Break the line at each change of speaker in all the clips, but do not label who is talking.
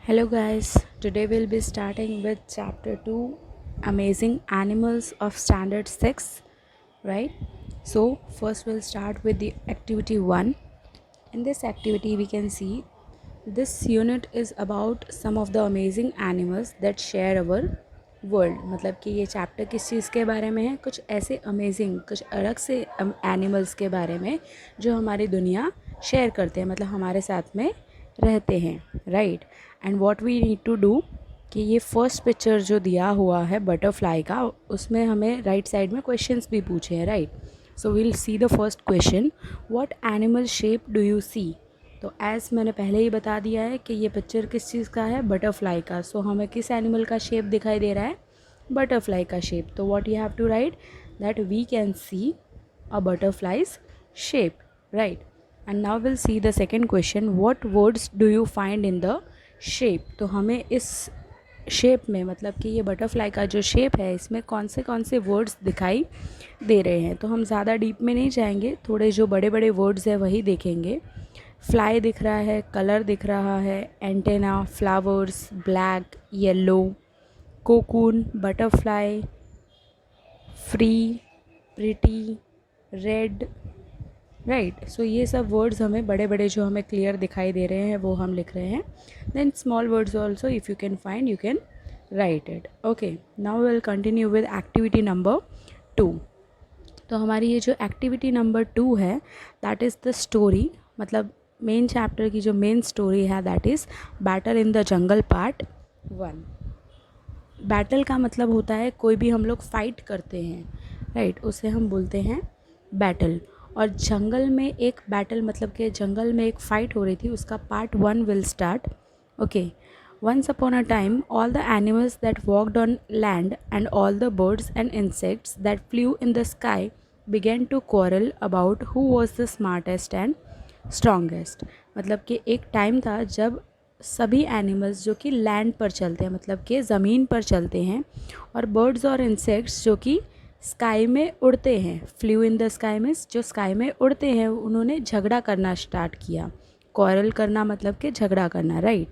Hello guys, today we'll be starting with chapter 2 Amazing Animals of Standard 6, right? So, first we'll start with the activity 1. In this activity we can see this unit is about some of the amazing animals that share our world. मतलब कि ये chapter किस चीज़ के बारे में है, कुछ ऐसे अमेजिंग कुछ अलग से एनिमल्स के बारे में जो हमारी दुनिया शेयर करते हैं, मतलब हमारे साथ में रहते हैं, right. And what we need to do कि ये फर्स्ट पिक्चर जो दिया हुआ है बटरफ्लाई का, उसमें हमें राइट साइड में क्वेश्चंस भी पूछे हैं, right. So we'll see the first question, what animal shape do you see. तो एज़ मैंने पहले ही बता दिया है कि ये पिक्चर किस चीज़ का है, बटरफ्लाई का. सो हमें किस एनिमल का शेप दिखाई दे रहा है, बटरफ्लाई का शेप. तो what you have to write that we can see a butterfly's shape, right. And now will see the second question, what words do you find in the shape. तो हमें इस shape में, मतलब कि ये butterfly का जो शेप है, इसमें कौन से वर्ड्स दिखाई दे रहे हैं. तो हम ज़्यादा डीप में नहीं जाएंगे, थोड़े जो बड़े बड़े वर्ड्स हैं वही देखेंगे. फ्लाई दिख रहा है, कलर दिख रहा है, antenna, flowers, black, yellow, cocoon, butterfly, free, pretty, red, right. So ये सब वर्ड्स हमें बड़े बड़े जो हमें क्लियर दिखाई दे रहे हैं वो हम लिख रहे हैं. Then small words also if you can find you can write it. Okay, now will continue with activity number 2. तो हमारी ये जो एक्टिविटी नंबर 2 है दैट इज़ द स्टोरी, मतलब मेन चैप्टर की जो मेन स्टोरी है that is battle in the jungle part 1. Battle का मतलब होता है कोई भी हम लोग फाइट करते हैं, राइट, उसे हम बोलते हैं बैटल. और जंगल में एक बैटल, मतलब कि जंगल में एक फ़ाइट हो रही थी, उसका part 1 will start. Okay. Once upon a time all the animals that walked on land and all the birds and insects that flew in the sky began to quarrel about who was the smartest and strongest. मतलब कि एक time था जब सभी animals जो कि land पर चलते हैं, मतलब कि ज़मीन पर चलते हैं, और बर्ड्स और इंसेक्ट्स जो कि स्काई में उड़ते हैं, फ्लू इन द स्काई में जो स्काई में उड़ते हैं, उन्होंने झगड़ा करना स्टार्ट किया. क्वारल करना मतलब कि झगड़ा करना, राइट.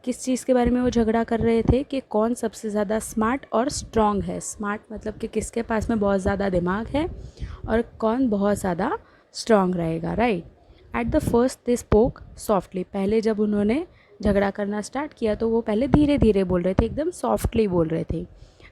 किस चीज़ के बारे में वो झगड़ा कर रहे थे कि कौन सबसे ज़्यादा स्मार्ट और स्ट्रॉन्ग है. स्मार्ट मतलब कि किसके पास में बहुत ज़्यादा दिमाग है, और कौन बहुत ज़्यादा स्ट्रॉन्ग रहेगा, right. At the first they spoke softly. पहले जब उन्होंने झगड़ा करना स्टार्ट किया तो वो पहले धीरे धीरे बोल रहे थे, एकदम सॉफ्टली बोल रहे थे.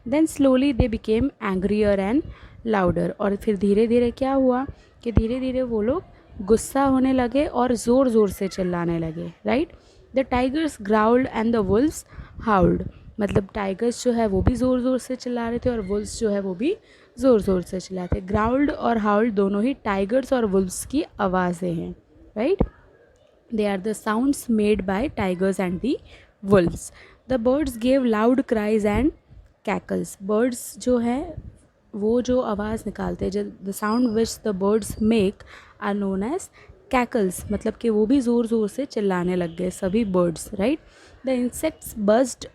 Then slowly they became angrier and louder. और फिर धीरे धीरे क्या हुआ कि धीरे धीरे वो लोग गुस्सा होने लगे और ज़ोर ज़ोर से चिल्लाने लगे, right. The tigers growled and the wolves howled. मतलब टाइगर्स जो है वो भी ज़ोर ज़ोर से चिल्ला रहे थे और वुल्व्स जो है वो भी ज़ोर ज़ोर से चिल्लाते. ग्राउल्ड और हाउल्ड दोनों ही टाइगर्स और वुल्व्स की आवाज़ें हैं, right. They are the sounds made by tigers and the wolves. The birds gave loud cries and cackles. Birds जो है वो जो आवाज़ निकालते हैं, जो the sound which the birds make are known as cackles. मतलब कि वो भी ज़ोर ज़ोर से चिल्लाने लग गए सभी birds, right. The insects buzzed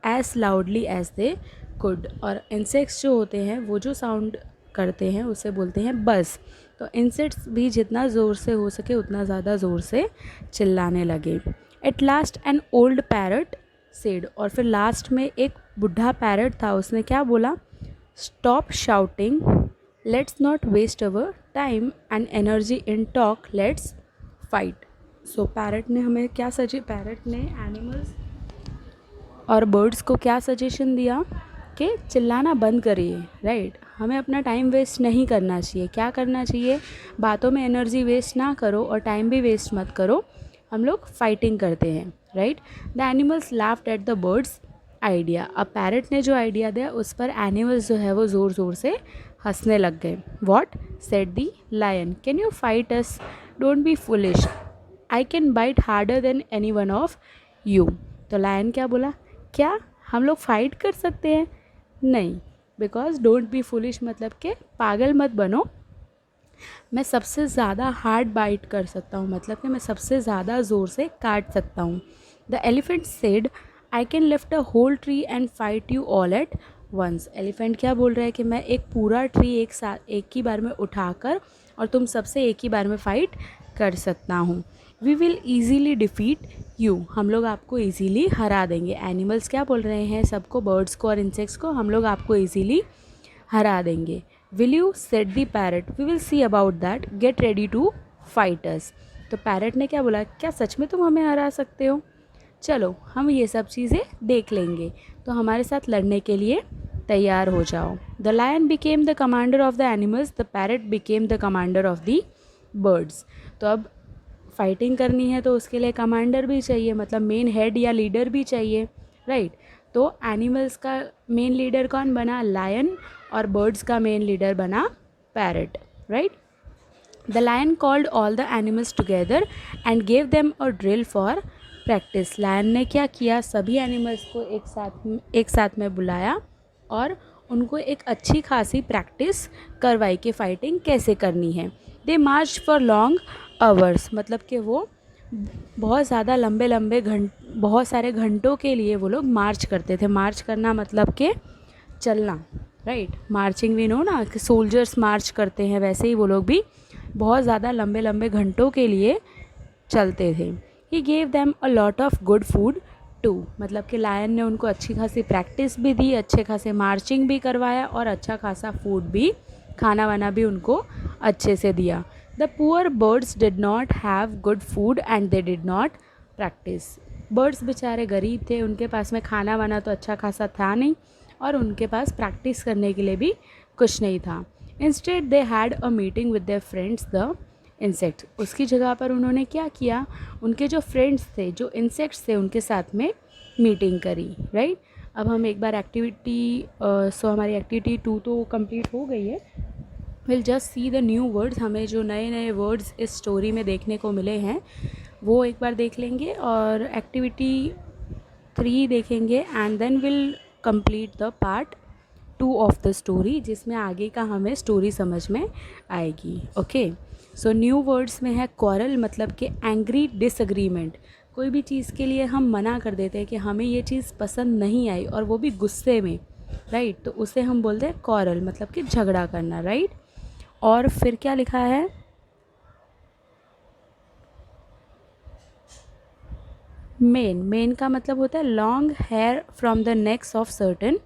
as loudly as they could. और insects जो होते हैं वो जो sound करते हैं उसे बोलते हैं बज़. तो इंसेक्ट्स भी जितना ज़ोर से हो सके उतना ज़्यादा ज़ोर से चिल्लाने लगे. At last an old parrot said. और फिर लास्ट में एक बुढ़ा पैरट था, उसने क्या बोला, stop shouting, let's not waste our time and energy in talk, let's fight. So parrot ने हमें क्या पैरट ने एनिमल्स और बर्ड्स को क्या सजेशन दिया कि चिल्लाना बंद करिए, राइट. हमें अपना टाइम वेस्ट नहीं करना चाहिए. क्या करना चाहिए, बातों में एनर्जी वेस्ट ना करो और टाइम भी वेस्ट मत करो, हम लोग फाइटिंग करते हैं, right. The animals laughed at the birds idea. अब पैरट ने जो आइडिया दिया उस पर एनिमल्स जो है वो ज़ोर ज़ोर से हंसने लग गए. What said the lion, can you fight us, don't be foolish, I can bite harder than any one of you. तो लायन क्या बोला, क्या हम लोग फाइट कर सकते हैं, नहीं, बिकॉज डोंट बी फुलिश मतलब कि पागल मत बनो, मैं सबसे ज़्यादा हार्ड बाइट कर सकता हूँ, मतलब कि मैं सबसे ज़्यादा ज़ोर से काट सकता हूँ. The elephant said I can lift a whole tree and fight you all at once. Elephant क्या बोल रहा है कि मैं एक पूरा ट्री एक साथ एक ही बार में उठाकर और तुम सबसे एक ही बार में फ़ाइट कर सकता हूँ. We will easily defeat you, हम लोग आपको ईजीली हरा देंगे। एनिमल्स क्या बोल रहे हैं सबको, बर्ड्स को और इंसेक्ट्स को, हम लोग आपको ईजीली हरा देंगे। Will you, said the parrot, we will see about that, get ready to fight us. तो पैरट ने क्या बोला, क्या सच में तुम हमें हरा सकते हो, चलो हम ये सब चीज़ें देख लेंगे, तो हमारे साथ लड़ने के लिए तैयार हो जाओ। The lion became the commander of the animals, the parrot became the commander of the birds. तो अब फाइटिंग करनी है तो उसके लिए कमांडर भी चाहिए, मतलब मेन हेड या लीडर भी चाहिए, राइट। तो एनिमल्स का मेन लीडर कौन बना, लायन, और बर्ड्स का मेन लीडर बना parrot, right. The lion called all the animals together and gave them a drill for practice. Lion ने क्या किया, सभी एनिमल्स को एक साथ में बुलाया और उनको एक अच्छी खासी प्रैक्टिस करवाई कि फ़ाइटिंग कैसे करनी है। दे मार्च फॉर लॉन्ग आवर्स, मतलब कि वो बहुत ज़्यादा बहुत सारे घंटों के लिए वो लोग मार्च करते थे। मार्च करना मतलब कि चलना, राइट। मार्चिंग वी नो ना, कि सोल्जर्स मार्च करते हैं, वैसे ही वो लोग भी बहुत ज़्यादा लंबे घंटों के लिए चलते थे। He gave them a lot of good food too, मतलब कि लायन ने उनको अच्छी खासी प्रैक्टिस भी दी, अच्छे खासे मार्चिंग भी करवाया और अच्छा खासा फूड भी, खाना वाना भी उनको अच्छे से दिया। The poor birds did not have good food and they did not practice. Birds बेचारे गरीब थे, उनके पास में खाना वाना तो अच्छा खासा था नहीं और उनके पास प्रैक्टिस करने के लिए भी कुछ नहीं था। Instead they had a meeting with their friends the insect, उसकी जगह पर उन्होंने क्या किया, उनके जो फ्रेंड्स थे, जो इंसेक्ट्स थे, उनके साथ में मीटिंग करी, राइट। अब हम एक बार हमारी एक्टिविटी 2 तो कंप्लीट हो गई है। Will just see the new words, हमें जो नए नए वर्ड्स इस स्टोरी में देखने को मिले हैं वो एक बार देख लेंगे और एक्टिविटी 3 देखेंगे and then will complete the part 2 of the story, जिसमें आगे का हमें स्टोरी समझ में आएगी। ओके, सो न्यू वर्ड्स में है क्वारल, मतलब कि एंग्री डिसएग्रीमेंट, कोई भी चीज़ के लिए हम मना कर देते हैं कि हमें ये चीज़ पसंद नहीं आई और वो भी गुस्से में, राइट, तो उसे हम बोलते हैं क्वारल, मतलब कि झगड़ा करना, राइट। और फिर क्या लिखा है, मेन का मतलब होता है long hair from the necks of certain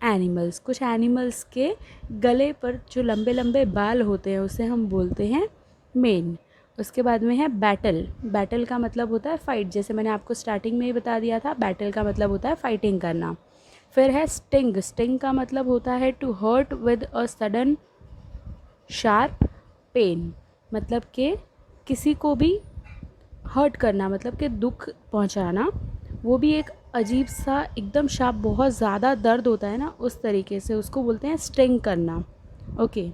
animals, कुछ एनिमल्स के गले पर जो लंबे लंबे बाल होते हैं उसे हम बोलते हैं मेन। उसके बाद में है बैटल का मतलब होता है फाइट, जैसे मैंने आपको स्टार्टिंग में ही बता दिया था, बैटल का मतलब होता है फाइटिंग करना। फिर है स्टिंग का मतलब होता है to hurt with a sudden sharp pain, मतलब कि किसी को भी हर्ट करना, मतलब कि दुख पहुंचाना, वो भी एक अजीब सा एकदम शार्प, बहुत ज़्यादा दर्द होता है ना, उस तरीके से उसको बोलते हैं स्टिंग करना। ओके,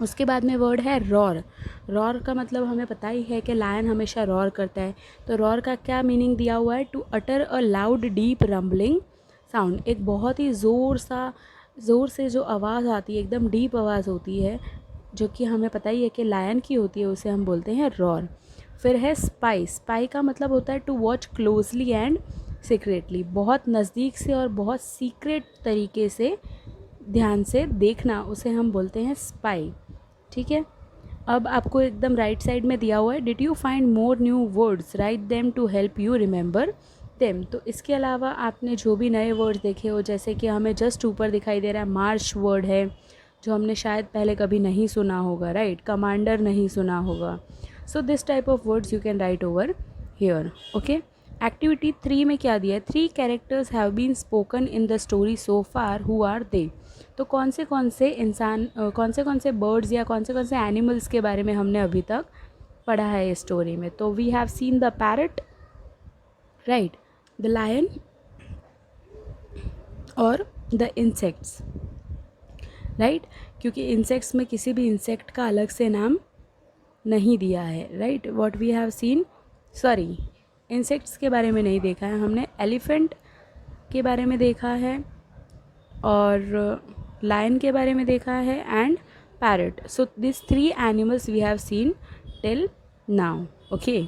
उसके बाद में वर्ड है रॉर का मतलब हमें पता ही है कि लायन हमेशा रॉर करता है, तो रॉर का क्या मीनिंग दिया हुआ है, to utter a loud deep rumbling sound, एक बहुत ही ज़ोर से जो आवाज़ आती है, एकदम डीप आवाज़ होती है, जो कि हमें पता ही है कि लायन की होती है, उसे हम बोलते हैं रॉर। फिर है स्पाई का मतलब होता है to watch closely and secretly, बहुत नज़दीक से और बहुत सीक्रेट तरीके से ध्यान से देखना, उसे हम बोलते हैं स्पाई, ठीक है। अब आपको एकदम राइट साइड में दिया हुआ है, did you find more new words, write them to help you remember them. तो इसके अलावा आपने जो भी नए वर्ड्स देखे हो, जैसे कि हमें जस्ट ऊपर दिखाई दे रहा है मार्च वर्ड है, जो हमने शायद पहले कभी नहीं सुना होगा, राइट, कमांडर नहीं सुना होगा। So this type of words you can write over here. Okay, activity 3 में क्या दिया है, 3 characters have been spoken in the story so far, who are they. तो कौन से बर्ड्स या कौन से एनिमल्स के बारे में हमने अभी तक पढ़ा है इस स्टोरी में। तो we have seen the parrot, right, the lion और द इंसेक्ट्स, राइट, क्योंकि इंसेक्ट्स में किसी भी इंसेक्ट का अलग से नाम नहीं दिया है, right. What we have seen, sorry, insects के बारे में नहीं देखा है हमने, एलिफेंट के बारे में देखा है और लायन के बारे में देखा है and parrot. So this 3 animals we have seen till now. Okay,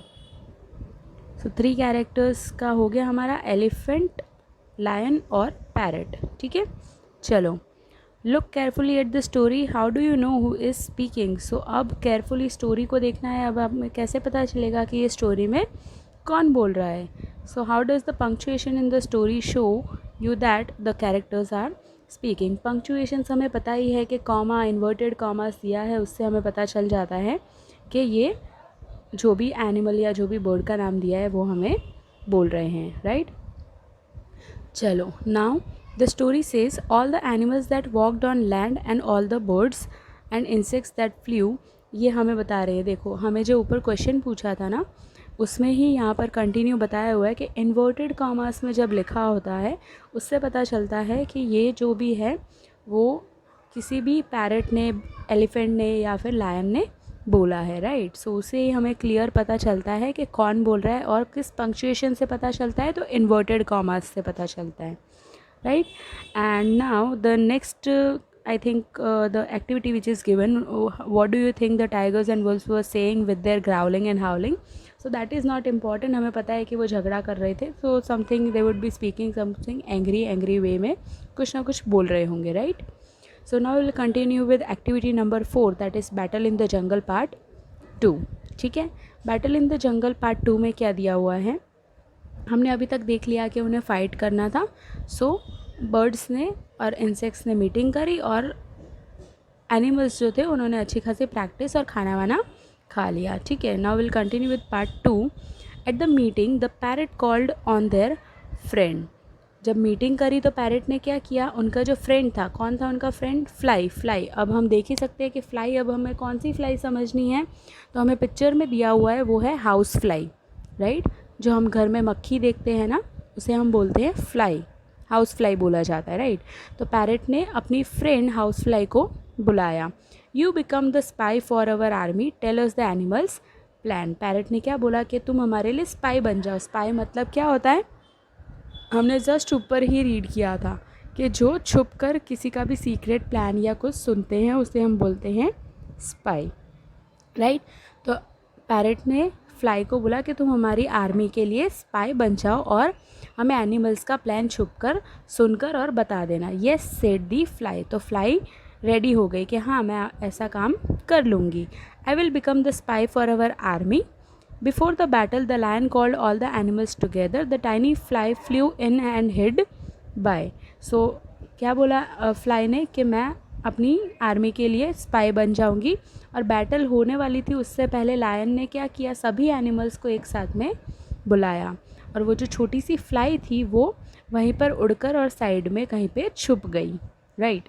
so 3 characters का हो गया हमारा एलिफेंट, लायन और पैरट, ठीक है। चलो look carefully at the story, how do you know who is speaking. So अब केयरफुली स्टोरी को देखना है। अब हमें कैसे पता चलेगा कि ये स्टोरी में कौन बोल रहा है। So how does the punctuation in the story show you that the characters are speaking. Punctuation हमें पता ही है कि कॉमा, इन्वर्टेड कॉमास दिया है, उससे हमें पता चल जाता है कि ये जो भी एनिमल या जो भी बर्ड का नाम दिया है वो हमें बोल रहे हैं, राइट। चलो, now the story says all the animals that walked on land and all the birds and insects that flu. ये हमें बता रहे हैं, देखो हमें जो ऊपर क्वेश्चन पूछा था ना, उसमें ही यहाँ पर कंटिन्यू बताया हुआ है कि इन्वर्टेड कॉमास में जब लिखा होता है उससे पता चलता है कि ये जो भी है वो किसी भी पैरट ने, एलिफेंट ने या फिर लायन ने बोला है, राइट। सो उससे ही हमें क्लियर पता चलता है कि कौन बोल रहा है। और किस पंक्चुएशन से पता चलता है, तो इन्वर्टेड कॉमास से पता चलता है, right. And now the next, I think the activity which is given, what do you think the tigers and wolves were saying with their growling and howling? So that is not important. हमें पता है कि वो झगड़ा कर रहे थे, so something they would be speaking something angry way में कुछ ना कुछ बोल रहे होंगे, right? So now we'll continue with activity number 4, that is battle in the jungle part 2. ठीक है, battle in the jungle part 2 में क्या दिया हुआ है, हमने अभी तक देख लिया कि उन्हें फ़ाइट करना था। सो बर्ड्स ने और इंसेक्ट्स ने मीटिंग करी और एनिमल्स जो थे उन्होंने अच्छी खासी प्रैक्टिस और खाना वाना खा लिया, ठीक है। Now will continue with part 2। At the meeting the parrot called on their friend. जब मीटिंग करी तो पैरट ने क्या किया, उनका जो फ्रेंड था, कौन था उनका फ्रेंड, फ्लाई। अब हम देख ही सकते हैं कि फ्लाई, अब हमें कौन सी फ्लाई समझनी है, तो हमें पिक्चर में दिया हुआ है वो है हाउस फ्लाई, राइट। जो हम घर में मक्खी देखते हैं ना, उसे हम बोलते हैं फ्लाई, हाउस फ्लाई बोला जाता है, राइट। तो पैरट ने अपनी फ्रेंड हाउस फ्लाई को बुलाया। You become the spy for our army, tell us the animals plan. Parrot ने क्या बोला कि तुम हमारे लिए स्पाई बन जाओ। स्पाई मतलब क्या होता है, हमने जस्ट ऊपर ही रीड किया था कि जो छुप कर किसी का भी सीक्रेट प्लान या कुछ सुनते हैं उसे हम बोलते हैं स्पाई, राइट। तो पैरट ने फ्लाई को बोला कि तुम हमारी आर्मी के लिए स्पाई बन जाओ और हमें एनिमल्स का प्लान छुपकर सुनकर और बता देना। Yes said the fly. तो फ्लाई रेडी हो गई कि हाँ मैं ऐसा काम कर लूँगी। I will become the spy for our army. Before the battle the lion called all the animals together, the tiny fly flew in and hid by. So क्या बोला फ्लाई ने कि मैं अपनी आर्मी के लिए स्पाई बन जाऊंगी। और बैटल होने वाली थी उससे पहले लायन ने क्या किया, सभी एनिमल्स को एक साथ में बुलाया और वो जो छोटी सी फ्लाई थी वो वहीं पर उड़कर और साइड में कहीं पे छुप गई, right.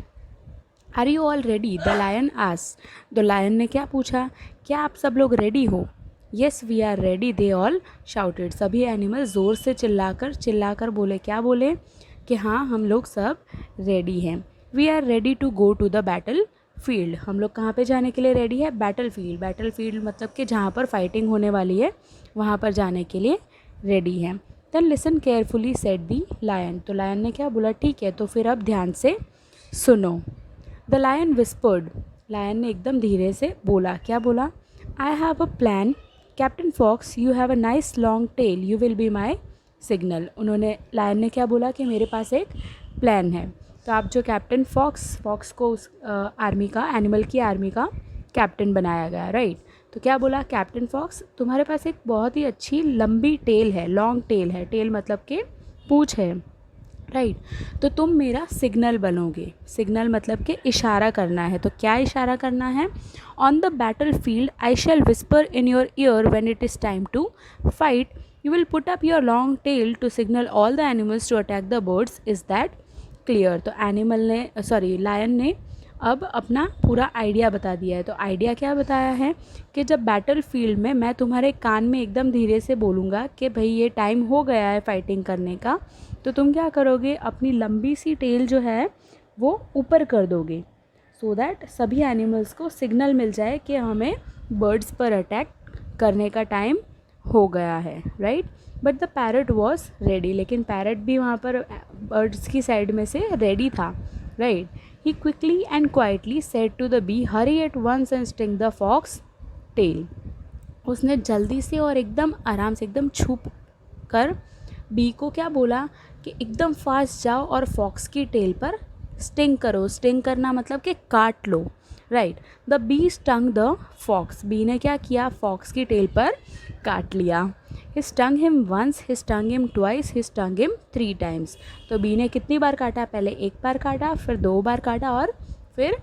Are you all ready, the lion asked. तो लायन ने क्या पूछा, क्या आप सब लोग रेडी हो। Yes we are ready, they all shouted. सभी एनिमल ज़ोर से चिल्लाकर बोले, क्या बोले कि हाँ हम लोग सब रेडी हैं। We are ready to go to the battle field. हम लोग कहाँ पे जाने के लिए रेडी है, बैटल फील्ड। बैटल फील्ड मतलब कि जहाँ पर फाइटिंग होने वाली है वहाँ पर जाने के लिए रेडी है। Then listen carefully said the lion. तो लायन ने क्या बोला, ठीक है तो फिर अब ध्यान से सुनो। The lion whispered. लायन ने एकदम धीरे से बोला, क्या बोला, I have a plan captain fox, you have a nice long tail, you will be my signal. उन्होंने, लायन ने क्या बोला कि मेरे पास एक प्लान है। तो आप जो कैप्टन फॉक्स को उस आर्मी का, एनिमल की आर्मी का कैप्टन बनाया गया, राइट। तो क्या बोला, कैप्टन फॉक्स तुम्हारे पास एक बहुत ही अच्छी लंबी टेल है, लॉन्ग टेल है, टेल मतलब कि पूँछ है, राइट। तो तुम मेरा सिग्नल बनोगे। सिग्नल मतलब कि इशारा करना है। तो क्या इशारा करना है, on the battle field I shall whisper in your ear when it is time to fight, you will put up your long tail to signal all the animals to attack the birds, is that clear. तो lion ने अब अपना पूरा idea बता दिया है। तो idea क्या बताया है कि जब बैटल फील्ड में मैं तुम्हारे कान में एकदम धीरे से बोलूँगा कि भाई ये टाइम हो गया है फाइटिंग करने का, तो तुम क्या करोगे, अपनी लंबी सी टेल जो है वो ऊपर कर दोगे, सो दैट सभी एनिमल्स को सिग्नल मिल जाए कि हमें बर्ड्स पर अटैक करने का टाइम हो गया है, right. But the parrot was ready. लेकिन पैरट भी वहाँ पर बर्ड्स की साइड में से रेडी था, right. He quickly and quietly said to the bee, hurry at once and sting the fox tail. उसने जल्दी से और एकदम आराम से, एकदम छुप कर बी को क्या बोला कि एकदम फास्ट जाओ और फॉक्स की टेल पर स्टिंग करो, स्टिंग करना मतलब कि काट लो, right. The bee stung the fox, bee ने क्या किया, फॉक्स की टेल पर काट लिया। He stung him once, he stung him twice, he stung him 3 times. तो बी ने कितनी बार काटा, पहले एक बार काटा, फिर 2 बार काटा और फिर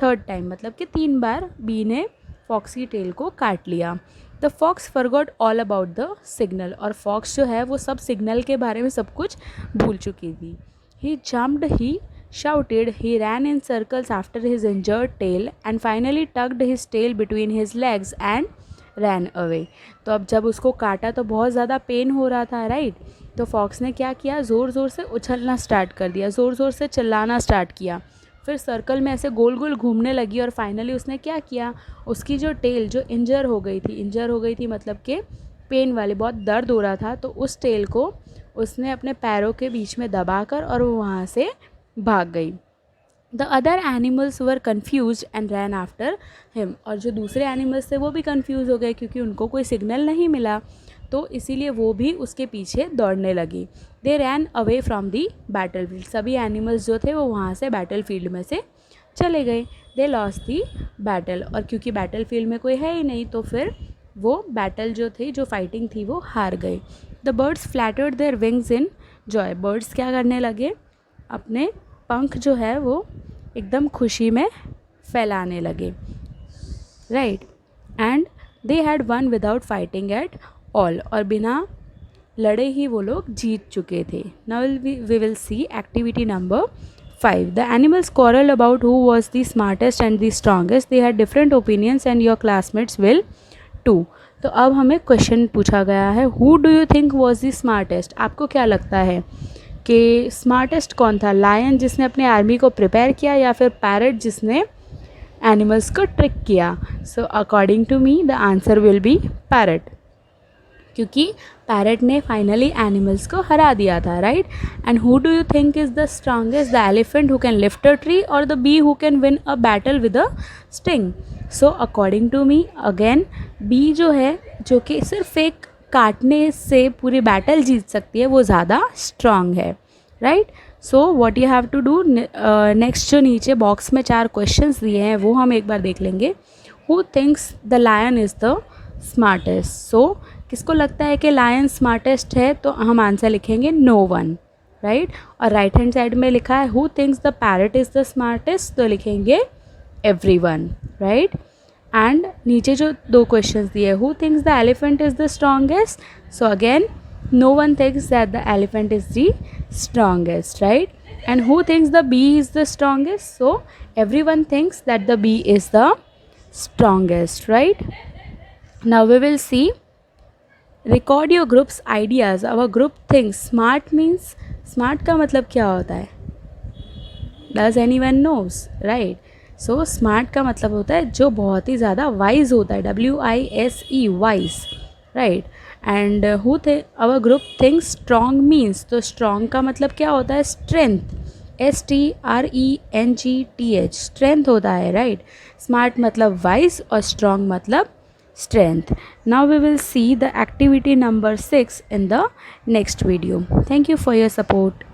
3rd टाइम, मतलब कि 3 बार बी ने फॉक्स की टेल को काट लिया। The fox forgot all about the signal, और फॉक्स जो है वो सब सिग्नल के बारे में सब कुछ भूल चुकी थी। He jumped, he shouted, he ran in circles after his injured tail and finally tucked his tail between his legs and ran away. तो अब जब उसको काटा तो बहुत ज़्यादा पेन हो रहा था, राइट। तो फॉक्स ने क्या किया, ज़ोर ज़ोर से उछलना स्टार्ट कर दिया, ज़ोर ज़ोर से चिल्लाना स्टार्ट किया, फिर सर्कल में ऐसे गोल गोल घूमने लगी और फाइनली उसने क्या किया, उसकी जो टेल जो इंजर हो गई थी मतलब कि पेन वाले, बहुत दर्द हो रहा था, तो उस टेल को उसने अपने पैरों के बीच में दबाकर और वो वहाँ से भाग गई। The other animals were confuse and ran after him, और जो दूसरे एनिमल्स थे वो भी कन्फ्यूज़ हो गए क्योंकि उनको कोई सिग्नल नहीं मिला, तो इसीलिए वो भी उसके पीछे दौड़ने लगी। They ran away from the battle field, सभी एनिमल्स जो थे वो वहाँ से बैटल फील्ड में से चले गए। दे लॉस्ट दी बैटल, और क्योंकि बैटल फील्ड में कोई है ही नहीं तो फिर वो बैटल जो थी, जो फाइटिंग थी, वो हार गए। The birds flattered their wings in joy, birds क्या करने लगे, अपने पंख जो है वो एकदम खुशी में फैलाने लगे, right. And they had won without fighting at all, और बिना लड़े ही वो लोग जीत चुके थे। Now we will see activity number 5. The animals quarrel about who was the smartest and the strongest. They had different opinions and your classmates will too. तो अब हमें क्वेश्चन पूछा गया है, who do you think was the smartest, आपको क्या लगता है कि स्मार्टेस्ट कौन था, लायन जिसने अपने आर्मी को प्रिपेयर किया या फिर पैरट जिसने एनिमल्स को ट्रिक किया। So according to me the answer will be parrot, क्योंकि पैरट ने फाइनली एनिमल्स को हरा दिया था, right. And who do you think is the strongest, the elephant who can lift a tree और the bee who can win a battle with a sting. So according to me again bee जो है, जो कि सिर्फ एक काटने से पूरी बैटल जीत सकती है, वो ज़्यादा स्ट्रांग है, right. So what you have to do, next जो नीचे बॉक्स में 4 क्वेश्चंस दिए हैं वो हम एक बार देख लेंगे। Who thinks the lion is the smartest, so किसको लगता है कि लायन स्मार्टेस्ट है, तो हम आंसर लिखेंगे नो वन, राइट। और राइट हैंड साइड में लिखा है who thinks the parrot is the smartest, तो लिखेंगे एवरीवन, राइट। एंड नीचे जो 2 क्वेश्चंस दिए, who thinks the elephant is the strongest, so again no one thinks that the elephant is the strongest, right. And who thinks the bee is the strongest, so everyone thinks that the bee is the strongest, right. Now we will see record your groups ideas. Our group thinks, smart means, smart का मतलब क्या होता है, does anyone knows, right. So smart का मतलब होता है जो बहुत ही ज़्यादा वाइज होता है, WISE, wise, right. And who the our group thinks strong means, तो स्ट्रॉन्ग का मतलब क्या होता है, स्ट्रेंथ, STRENGTH, स्ट्रेंथ होता है, राइट। स्मार्ट मतलब वाइज और स्ट्रॉन्ग मतलब strength. Now we will see the activity number 6 in the next video. Thank you for your support.